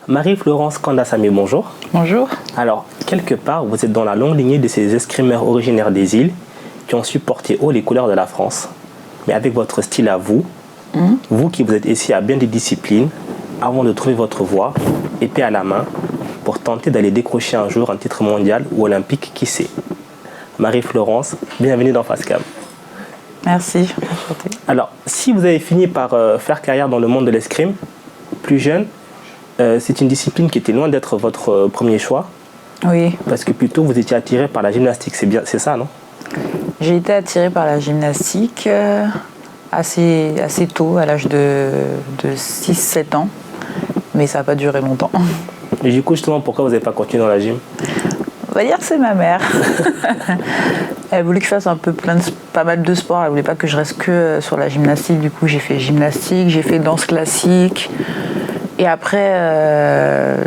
Marie-Florence Kandassamy, bonjour. Bonjour. Alors, quelque part, vous êtes dans la longue lignée de ces escrimeurs originaires des îles qui ont su porter haut les couleurs de la France. Mais avec votre style à vous, vous qui vous êtes essayé à bien des disciplines, avant de trouver votre voie, épée à la main, pour tenter d'aller décrocher un jour un titre mondial ou olympique, qui sait. Marie-Florence, bienvenue dans Facecam. Merci. Alors, si vous avez fini par faire carrière dans le monde de l'escrime, plus jeune, c'est une discipline qui était loin d'être votre premier choix. Oui. Parce que plutôt vous étiez attiré par la gymnastique, c'est ça, non? J'ai été attirée par la gymnastique assez tôt, à l'âge de 6-7 ans, mais ça n'a pas duré longtemps. Et du coup, justement, pourquoi vous n'avez pas continué dans la gym? On va dire que c'est ma mère. Elle voulait que je fasse pas mal de sports, elle voulait pas que je reste que sur la gymnastique. Du coup, j'ai fait gymnastique, j'ai fait danse classique. Et après,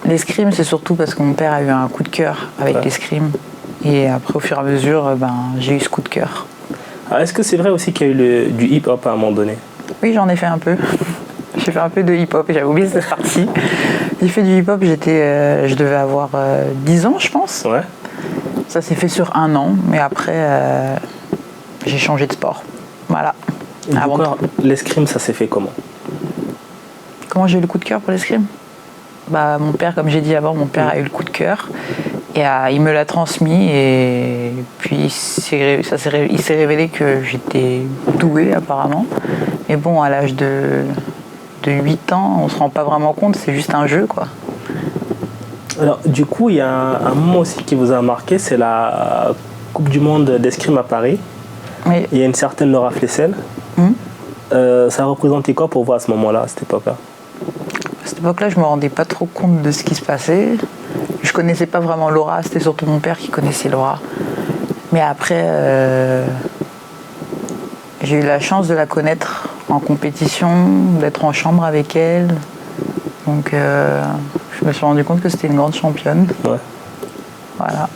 l'escrime, c'est surtout parce que mon père a eu un coup de cœur avec l'escrime. Et après, au fur et à mesure, j'ai eu ce coup de cœur. Alors, est-ce que c'est vrai aussi qu'il y a eu du hip-hop à un moment donné? Oui, j'en ai fait un peu. J'ai fait un peu de hip-hop et j'avais oublié cette partie. J'ai fait du hip-hop, je devais avoir 10 ans, je pense. Ouais. Ça s'est fait sur 1 an, mais après, j'ai changé de sport. Voilà. Et du coup, l'escrime, ça s'est fait comment? Comment j'ai eu le coup de cœur pour l'escrime? Mon père, comme j'ai dit avant, mon père a eu le coup de cœur. Et il me l'a transmis et puis il s'est révélé que j'étais douée apparemment. Mais bon, à l'âge de 8 ans, on ne se rend pas vraiment compte, c'est juste un jeu, quoi. Alors du coup, il y a un moment aussi qui vous a marqué, c'est la Coupe du Monde d'escrime à Paris. Oui. Il y a une certaine Laura Flessel. Ça représentait quoi pour vous à ce moment-là, à cette époque-là? À cette époque-là, je ne me rendais pas trop compte de ce qui se passait. Je ne connaissais pas vraiment Laura, c'était surtout mon père qui connaissait Laura. Mais après, j'ai eu la chance de la connaître en compétition, d'être en chambre avec elle. Donc je me suis rendu compte que c'était une grande championne. Ouais. Voilà.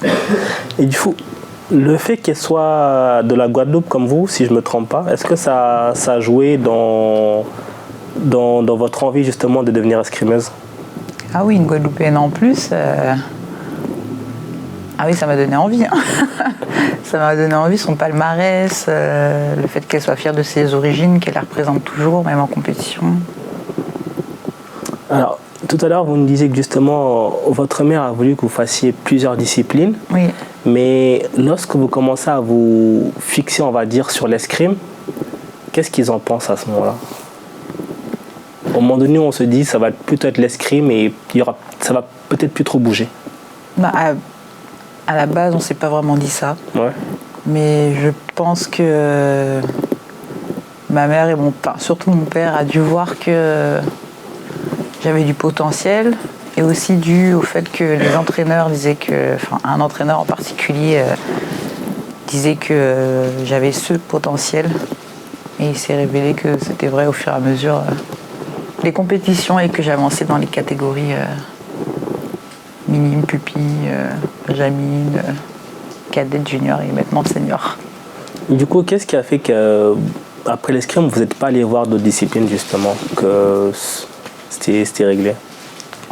Et du coup, le fait qu'elle soit de la Guadeloupe comme vous, si je ne me trompe pas, est-ce que ça a joué dans votre envie justement de devenir escrimeuse? Ah oui, une Guadeloupéenne en plus. Ah oui, ça m'a donné envie. Ça m'a donné envie, son palmarès, le fait qu'elle soit fière de ses origines, qu'elle la représente toujours, même en compétition. Alors, tout à l'heure, vous nous disiez que justement, votre mère a voulu que vous fassiez plusieurs disciplines. Oui. Mais lorsque vous commencez à vous fixer, on va dire, sur l'escrime, qu'est-ce qu'ils en pensent à ce moment-là? Au moment donné, on se dit ça va plutôt être l'escrime et ça va peut-être plus trop bouger. À la base, on ne s'est pas vraiment dit ça. Ouais. Mais je pense que ma mère et surtout mon père a dû voir que j'avais du potentiel et aussi dû au fait que les entraîneurs disaient un entraîneur en particulier disait que j'avais ce potentiel. Et il s'est révélé que c'était vrai au fur et à mesure des compétitions et que j'avançais dans les catégories minime, pupille, benjamine, cadette, junior et maintenant senior. Du coup, qu'est-ce qui a fait qu'après l'escrime, vous n'êtes pas allé voir d'autres disciplines justement, que c'était réglé?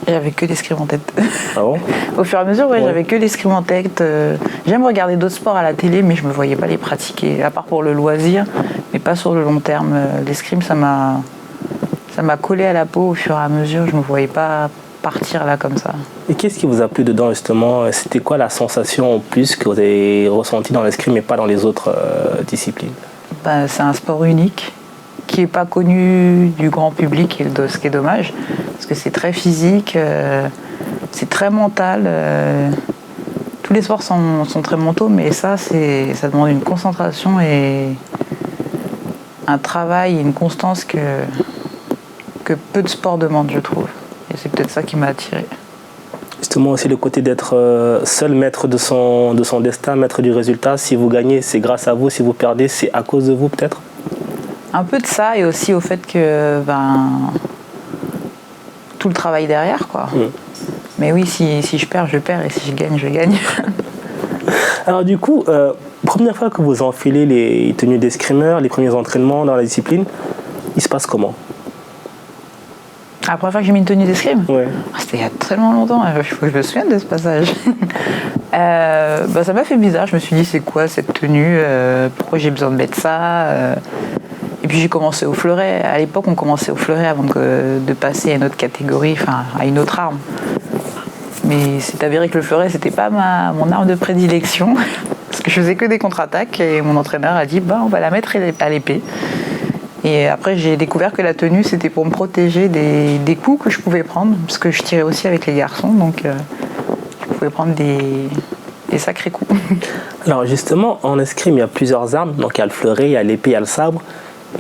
J'avais que l'escrime en tête. Ah bon? Au fur et à mesure, j'avais que l'escrime en tête. J'aime regarder d'autres sports à la télé, mais je ne me voyais pas les pratiquer, à part pour le loisir, mais pas sur le long terme. L'escrime, ça m'a collé à la peau au fur et à mesure. Je ne me voyais pas partir là comme ça. Et qu'est-ce qui vous a plu dedans justement? C'était quoi la sensation en plus que vous avez ressentie dans l'escrime et pas dans les autres disciplines? C'est un sport unique qui n'est pas connu du grand public, ce qui est dommage, parce que c'est très physique, c'est très mental. Tous les sports sont très mentaux, mais ça demande une concentration et un travail et une constance que peu de sports demandent, je trouve. Et c'est peut-être ça qui m'a attirée. Justement aussi le côté d'être seul maître de son destin, maître du résultat. Si vous gagnez, c'est grâce à vous. Si vous perdez, c'est à cause de vous peut-être? Un peu de ça et aussi au fait que tout le travail derrière, quoi. Mais oui, si je perds, je perds et si je gagne, je gagne. Alors du coup, première fois que vous enfilez les tenues d'escrimeur, les premiers entraînements dans la discipline, il se passe comment? La première fois que j'ai mis une tenue d'escrime, Ouais. c'était il y a tellement longtemps, je me souviens de ce passage. Ça m'a fait bizarre, je me suis dit c'est quoi cette tenue, pourquoi j'ai besoin de mettre ça Et puis j'ai commencé au fleuret, à l'époque on commençait au fleuret avant de passer à une autre catégorie, enfin à une autre arme. Mais c'est avéré que le fleuret c'était pas mon arme de prédilection, parce que je faisais que des contre-attaques et mon entraîneur a dit on va la mettre à l'épée. Et après, j'ai découvert que la tenue, c'était pour me protéger des coups que je pouvais prendre, parce que je tirais aussi avec les garçons, donc je pouvais prendre des sacrés coups. Alors justement, en escrime, il y a plusieurs armes. Donc il y a le fleuret, il y a l'épée, il y a le sabre.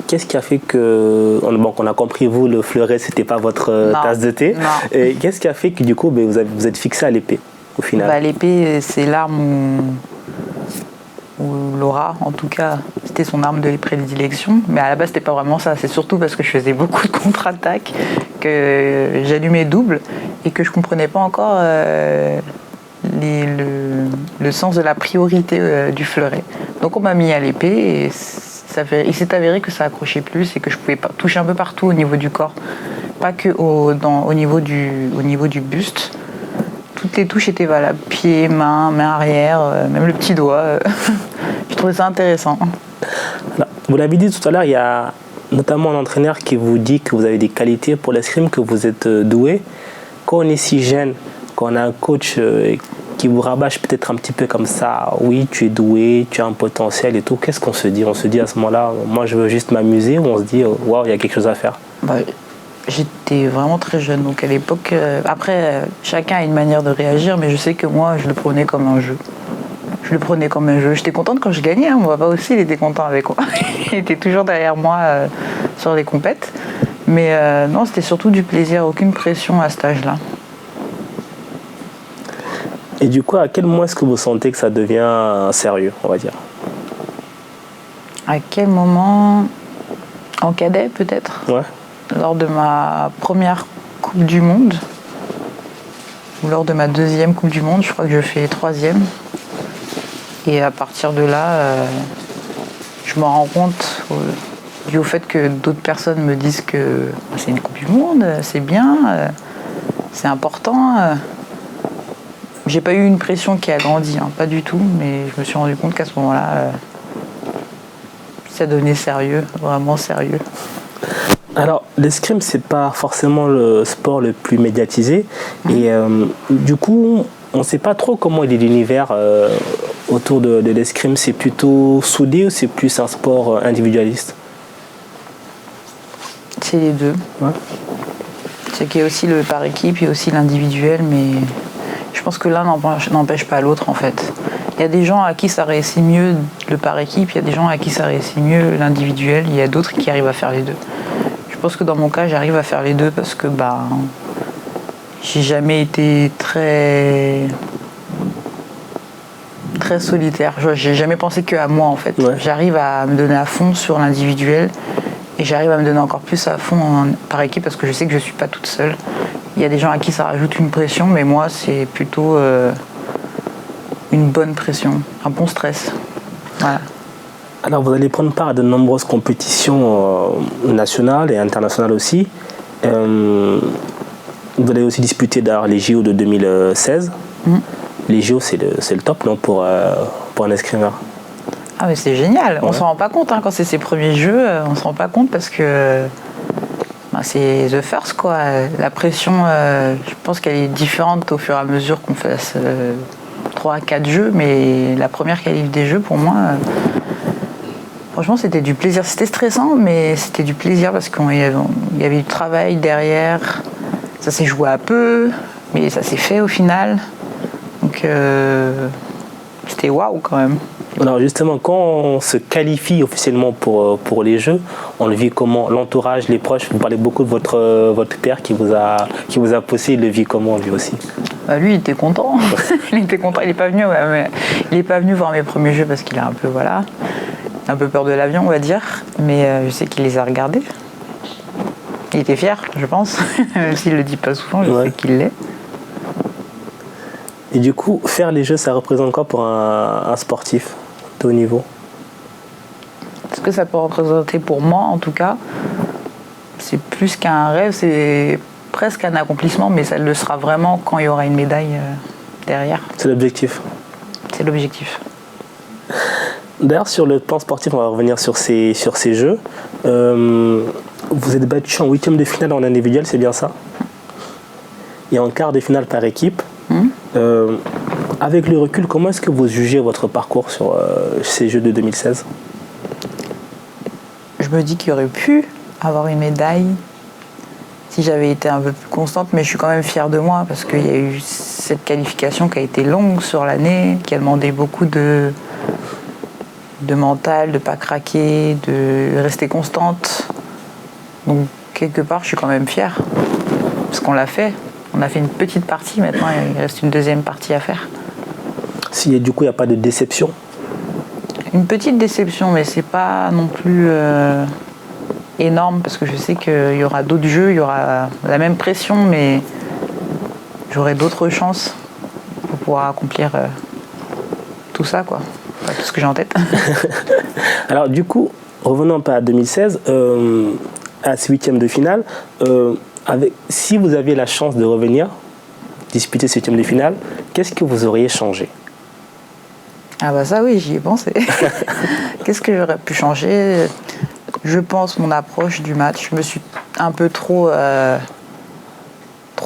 Qu'est-ce qui a fait que... Bon, on a compris, vous, le fleuret, c'était pas votre tasse de thé. Non. Et qu'est-ce qui a fait que du coup, vous êtes fixé à l'épée, au final? L'épée, c'est l'arme où Laura, en tout cas, c'était son arme de prédilection. Mais à la base, c'était pas vraiment ça. C'est surtout parce que je faisais beaucoup de contre-attaques, que j'allumais double et que je comprenais pas encore le sens de la priorité du fleuret. Donc on m'a mis à l'épée et il s'est avéré que ça accrochait plus et que je pouvais toucher un peu partout au niveau du corps, pas que au niveau du buste. Toutes les touches étaient valables, pied, main arrière, même le petit doigt. Je trouvais ça intéressant. Alors, vous l'avez dit tout à l'heure, il y a notamment un entraîneur qui vous dit que vous avez des qualités pour l'escrime, que vous êtes doué. Quand on est si jeune, quand on a un coach qui vous rabâche peut-être un petit peu comme ça, oui, tu es doué, tu as un potentiel et tout, qu'est-ce qu'on se dit? On se dit à ce moment-là, moi je veux juste m'amuser, ou on se dit, waouh, il y a quelque chose à faire? J'étais vraiment très jeune, donc à l'époque, après, chacun a une manière de réagir, mais je sais que moi, je le prenais comme un jeu. J'étais contente quand je gagnais, mon papa aussi, il était content avec moi. Il était toujours derrière moi sur les compètes. Mais non, c'était surtout du plaisir, aucune pression à cet âge-là. Et du coup, à quel moment est-ce que vous sentez que ça devient sérieux, on va dire? À quel moment? En cadet, peut-être? Ouais. Lors de ma première Coupe du Monde, ou lors de ma deuxième Coupe du Monde, je crois que je fais 3e. Et à partir de là, je m'en rends compte dû au fait que d'autres personnes me disent que c'est une Coupe du Monde, c'est bien, c'est important. J'ai pas eu une pression qui a grandi, pas du tout, mais je me suis rendu compte qu'à ce moment-là, ça devenait sérieux, vraiment sérieux. Alors, l'escrime, c'est pas forcément le sport le plus médiatisé. Et du coup, on ne sait pas trop comment il est l'univers autour de l'escrime. C'est plutôt soudé ou c'est plus un sport individualiste? C'est les deux. Ouais. C'est qu'il y a aussi le par équipe, il y a aussi l'individuel, mais je pense que l'un n'empêche pas l'autre en fait. Il y a des gens à qui ça réussit mieux le par équipe, il y a des gens à qui ça réussit mieux l'individuel, il y a d'autres qui arrivent à faire les deux. Je pense que dans mon cas, j'arrive à faire les deux parce que j'ai jamais été très solitaire. J'ai jamais pensé qu'à moi en fait. Ouais. J'arrive à me donner à fond sur l'individuel et j'arrive à me donner encore plus à fond par équipe parce que je sais que je suis pas toute seule. Il y a des gens à qui ça rajoute une pression, mais moi c'est plutôt une bonne pression, un bon stress. Voilà. Alors vous allez prendre part à de nombreuses compétitions nationales et internationales aussi. Vous allez aussi disputer d'ailleurs les JO de 2016. Les JO c'est le top non, pour un escrimeur. Ah mais c'est génial, on s'en rend pas compte quand c'est ses premiers jeux, on s'en rend pas compte parce que c'est the first quoi. La pression, je pense qu'elle est différente au fur et à mesure qu'on fasse 3 à 4 jeux, mais la première qualif des jeux pour moi... Franchement, c'était du plaisir. C'était stressant, mais c'était du plaisir parce qu'il y avait du travail derrière. Ça s'est joué à peu, mais ça s'est fait au final. Donc, c'était waouh quand même. Alors justement, quand on se qualifie officiellement pour les Jeux, on le vit comment? L'entourage, les proches, vous parlez beaucoup de votre père qui vous a poussé, il le vit comment lui aussi? Lui, il était content. Il était content. Il n'est pas venu voir mes premiers Jeux parce qu'il a un peu peur de l'avion, on va dire, mais je sais qu'il les a regardés. Il était fier, je pense, même s'il ne le dit pas souvent, je sais qu'il l'est. Et du coup, faire les Jeux, ça représente quoi pour un sportif de haut niveau? Ce que ça peut représenter pour moi, en tout cas, c'est plus qu'un rêve, c'est presque un accomplissement, mais ça le sera vraiment quand il y aura une médaille derrière. C'est l'objectif. C'est l'objectif. D'ailleurs, sur le plan sportif, on va revenir sur ces jeux. Vous êtes battu en 8e de finale en individuel, c'est bien ça? Et en quart de finale par équipe. Avec le recul, comment est-ce que vous jugez votre parcours sur ces Jeux de 2016? Je me dis qu'il aurait pu avoir une médaille si j'avais été un peu plus constante, mais je suis quand même fière de moi parce qu'il y a eu cette qualification qui a été longue sur l'année, qui a demandé beaucoup de mental, de ne pas craquer, de rester constante. Donc quelque part, je suis quand même fière parce qu'on l'a fait. On a fait une petite partie, maintenant il reste une deuxième partie à faire. Si du coup il n'y a pas de déception? Une petite déception, mais c'est pas non plus énorme parce que je sais qu'il y aura d'autres jeux, il y aura la même pression, mais j'aurai d'autres chances pour pouvoir accomplir tout ça, quoi. Enfin, tout ce que j'ai en tête. Alors du coup, revenons un peu à 2016, à ce 8e de finale. Si vous aviez la chance de revenir disputer ce 8e de finale, qu'est-ce que vous auriez changé? Ah bah ça oui, j'y ai pensé. Qu'est-ce que j'aurais pu changer? Je pense mon approche du match. Je me suis un peu trop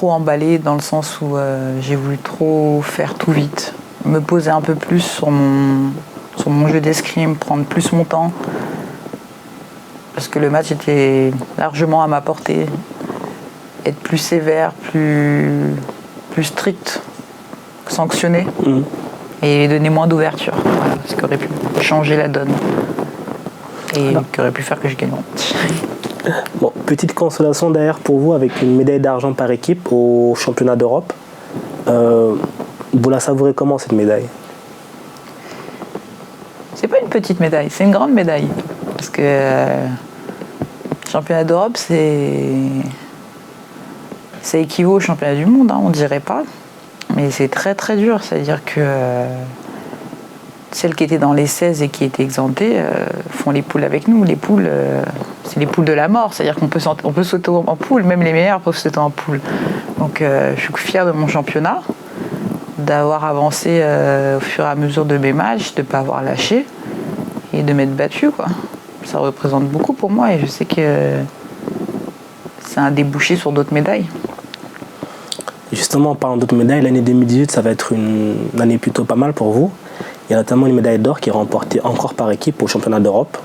emballée dans le sens où j'ai voulu trop faire tout vite. Me poser un peu plus sur mon jeu d'escrime, prendre plus mon temps. Parce que le match était largement à ma portée. Être plus sévère, plus strict, sanctionné. Et donner moins d'ouverture. Voilà, ce qui aurait pu changer la donne. Et qui aurait pu faire que je gagne. Bon, petite consolation d'ailleurs pour vous avec une médaille d'argent par équipe au championnat d'Europe. Vous la savourez comment cette médaille? C'est pas une petite médaille, c'est une grande médaille. Parce que le championnat d'Europe, ça équivaut au championnat du monde, hein, on dirait pas. Mais c'est très très dur, c'est-à-dire que celles qui étaient dans les 16 et qui étaient exemptées font les poules avec nous. Les poules, c'est les poules de la mort, c'est-à-dire qu'on peut sauter en poule, même les meilleurs peuvent sauter en poule. Donc je suis fière de mon championnat, d'avoir avancé au fur et à mesure de mes matchs, de ne pas avoir lâché et de m'être battue, quoi. Ça représente beaucoup pour moi et je sais que c'est un débouché sur d'autres médailles. Justement, en parlant d'autres médailles, l'année 2018, ça va être une année plutôt pas mal pour vous. Il y a notamment une médaille d'or qui est remportée encore par équipe au championnat d'Europe.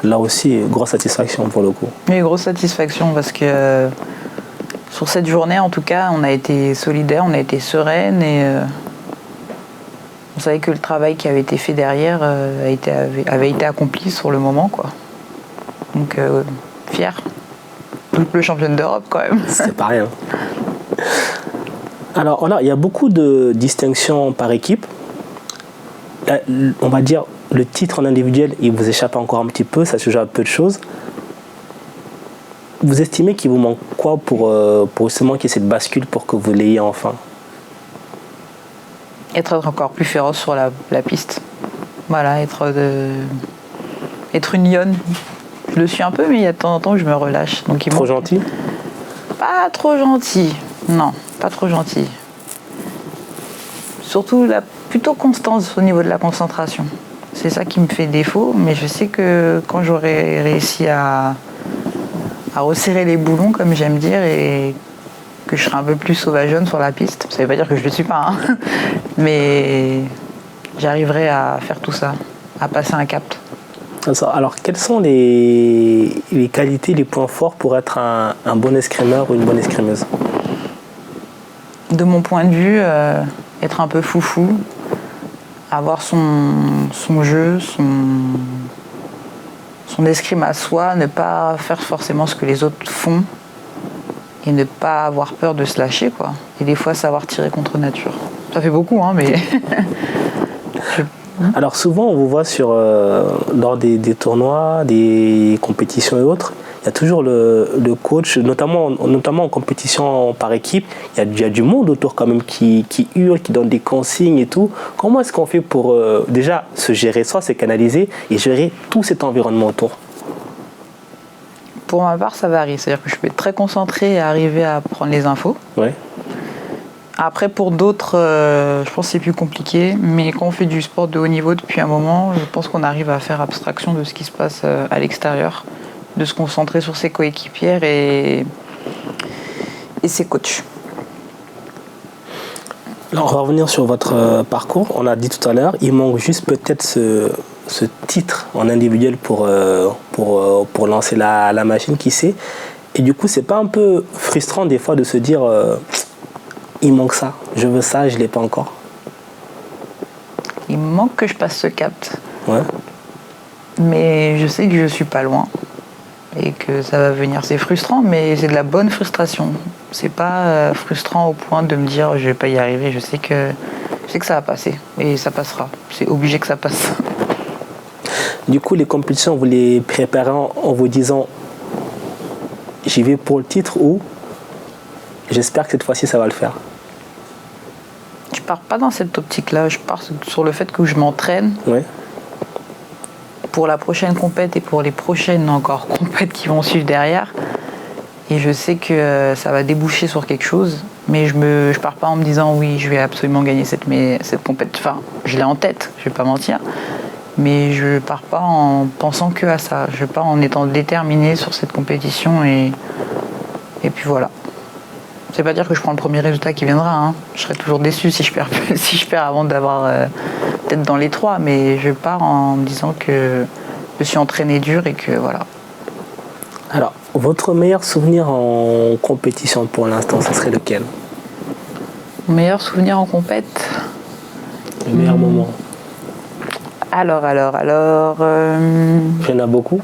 Là aussi, grosse satisfaction pour le coup. Oui, grosse satisfaction parce que sur cette journée, en tout cas, on a été solidaires, on a été sereines et on savait que le travail qui avait été fait derrière avait été accompli sur le moment, quoi. Donc, fière. Double championne d'Europe, quand même. C'est pas rien. Alors, il y a beaucoup de distinctions par équipe. On va dire, le titre en individuel, il vous échappe encore un petit peu, ça se joue à peu de choses. Vous estimez qu'il vous manque quoi pour justement qu'il y ait cette bascule pour que vous l'ayez enfin? Être encore plus féroce sur la piste. Voilà, être une lionne. Je le suis un peu, mais il y a de temps en temps où je me relâche. Donc, trop gentil? Pas trop gentil. Non, pas trop gentil. Surtout plutôt constance au niveau de la concentration. C'est ça qui me fait défaut, mais je sais que quand j'aurai réussi à resserrer les boulons, comme j'aime dire, et que je serai un peu plus sauvageonne sur la piste, ça ne veut pas dire que je ne le suis pas, hein, mais j'arriverai à faire tout ça, à passer un cap. Alors, quelles sont les qualités, les points forts pour être un bon escrimeur ou une bonne escrimeuse? De mon point de vue, être un peu foufou, avoir son jeu, son escrime à soi, ne pas faire forcément ce que les autres font et ne pas avoir peur de se lâcher, quoi. Et des fois, savoir tirer contre nature. Ça fait beaucoup, hein, mais... Alors souvent, on vous voit lors des tournois, des compétitions et autres, il y a toujours le coach, notamment en compétition par équipe, il y a du monde autour quand même qui hurle, qui donne des consignes et tout. Comment est-ce qu'on fait pour déjà se gérer, soit se canaliser et gérer tout cet environnement autour? Pour ma part, ça varie. C'est-à-dire que je peux être très concentrée et arriver à prendre les infos. Ouais. Après, pour d'autres, je pense que c'est plus compliqué. Mais quand on fait du sport de haut niveau depuis un moment, je pense qu'on arrive à faire abstraction de ce qui se passe à l'extérieur, de se concentrer sur ses coéquipières et ses coachs. Alors, on va revenir sur votre parcours. On a dit tout à l'heure, il manque juste peut-être ce titre en individuel pour lancer la machine, qui sait. Et du coup, c'est pas un peu frustrant des fois de se dire il manque ça, je veux ça, je l'ai pas encore. Il manque que je passe ce cap. Ouais. Mais je sais que je suis pas loin et que ça va venir. C'est frustrant, mais c'est de la bonne frustration. C'est pas frustrant au point de me dire je vais pas y arriver. Je sais que ça va passer et ça passera. C'est obligé que ça passe. Du coup, les compétitions, vous les préparez en vous disant j'y vais pour le titre ou j'espère que cette fois-ci ça va le faire. Je pars pas dans cette optique-là. Je pars sur le fait que je m'entraîne. Ouais. Pour la prochaine compète et pour les prochaines encore compètes qui vont suivre derrière. Et je sais que ça va déboucher sur quelque chose, mais je pars pas en me disant oui, je vais absolument gagner cette compète. Enfin, je l'ai en tête, je vais pas mentir, mais je pars pas en pensant que à ça. Je pars en étant déterminée sur cette compétition et puis voilà. C'est pas dire que je prends le premier résultat qui viendra, hein. Je serais toujours déçue si je perds avant d'avoir peut-être dans les 3, mais je pars en me disant que je suis entraînée dur et que voilà. Alors, votre meilleur souvenir en compétition pour l'instant, ce serait lequel? Mon meilleur souvenir en compète? Le meilleur moment? Alors. Il y en a beaucoup?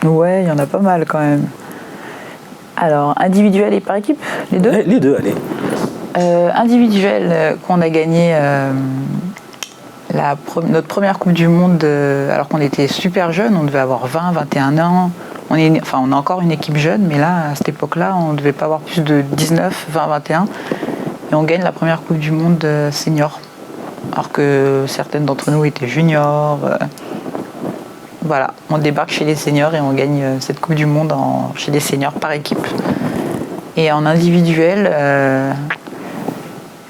Ouais, il y en a pas mal quand même. Alors, individuel et par équipe, les deux? Les deux, allez. Individuel, qu'on a gagné notre première Coupe du Monde alors qu'on était super jeunes, on devait avoir 20, 21 ans. On est encore une équipe jeune, mais là, à cette époque-là, on ne devait pas avoir plus de 19, 20, 21. Et on gagne la première Coupe du Monde senior. Alors que certaines d'entre nous étaient juniors. Voilà, on débarque chez les seniors et on gagne cette Coupe du Monde chez les seniors par équipe. Et en individuel,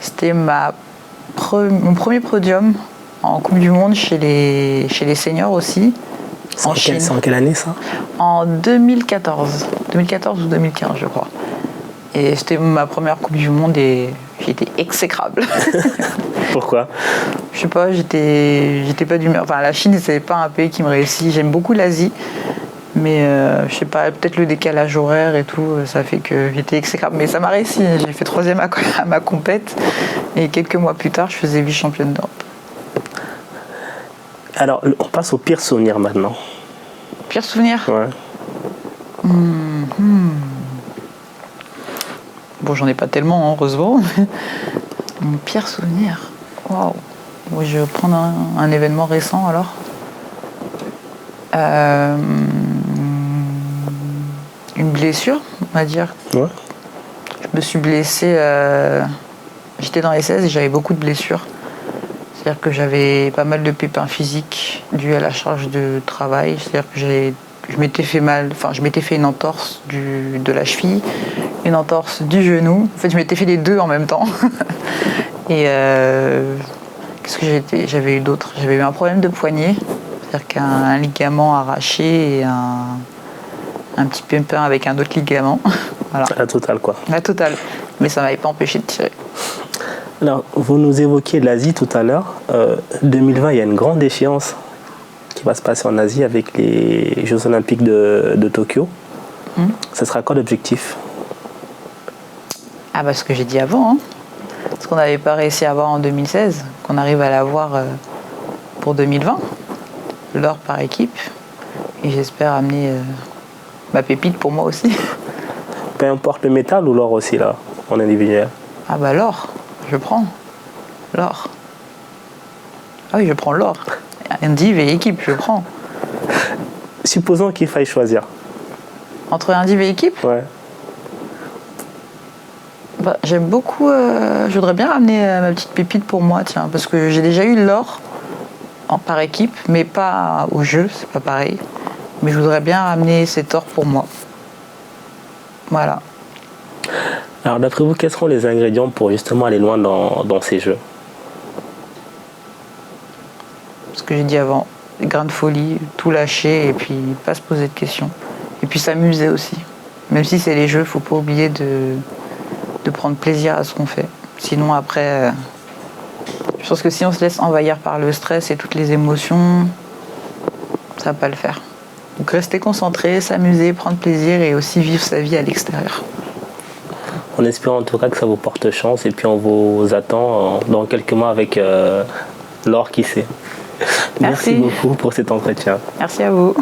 c'était mon premier podium en Coupe du Monde chez les seniors aussi. C'est en quelle année ça? En 2014. 2014 ou 2015, je crois. Et c'était ma première Coupe du Monde et j'étais exécrable. Pourquoi? Je sais pas, j'étais pas d'humeur. Enfin, la Chine, c'est pas un pays qui me réussit. J'aime beaucoup l'Asie, mais je sais pas, peut-être le décalage horaire et tout, ça fait que j'étais exécrable. Mais ça m'a réussi. J'ai fait 3e à ma compète et quelques mois plus tard, je faisais vice-championne d'Europe. Alors, on passe au pire souvenir maintenant. Pire souvenir? Ouais. Bon, j'en ai pas tellement, heureusement. Mon pire souvenir? Waouh. Bon, je vais prendre un événement récent alors. Une blessure, on va dire. Ouais. Je me suis blessée. J'étais dans les 16 et j'avais beaucoup de blessures. C'est-à-dire que j'avais pas mal de pépins physiques dus à la charge de travail. C'est-à-dire que je m'étais fait mal, enfin je m'étais fait une entorse de la cheville, une entorse du genou. En fait, je m'étais fait les deux en même temps. Et qu'est-ce que j'avais eu d'autre? J'avais eu un problème de poignet, c'est-à-dire qu'un ligament arraché et un petit pépin avec un autre ligament. Voilà. La totale, quoi. La totale. Mais ça ne m'avait pas empêché de tirer. Alors, vous nous évoquiez l'Asie tout à l'heure. 2020, il y a une grande échéance qui va se passer en Asie avec les Jeux Olympiques de Tokyo. Ça sera quoi l'objectif? Ah, bah, ce que j'ai dit avant, hein. Ce qu'on n'avait pas réussi à avoir en 2016, qu'on arrive à l'avoir pour 2020, l'or par équipe. Et j'espère amener ma pépite pour moi aussi. Peu importe le métal ou l'or aussi, là, en individuel? Ah bah l'or, je prends. L'or. Ah oui, je prends l'or. Indiv et équipe, je prends. Supposons qu'il faille choisir. Entre Indiv et équipe? Ouais. Bah, j'aime beaucoup. Je voudrais bien ramener ma petite pépite pour moi, tiens, parce que j'ai déjà eu l'or par équipe, mais pas au jeu, c'est pas pareil. Mais je voudrais bien ramener cet or pour moi. Voilà. Alors d'après vous, quels seront les ingrédients pour justement aller loin dans ces jeux? Ce que j'ai dit avant, les grains de folie, tout lâcher et puis pas se poser de questions. Et puis s'amuser aussi. Même si c'est les jeux, il ne faut pas oublier de prendre plaisir à ce qu'on fait. Sinon après, je pense que si on se laisse envahir par le stress et toutes les émotions, ça va pas le faire. Donc rester concentré, s'amuser, prendre plaisir et aussi vivre sa vie à l'extérieur. On espère en tout cas que ça vous porte chance et puis on vous attend dans quelques mois avec l'or qui sait. Merci beaucoup pour cet entretien. Merci à vous.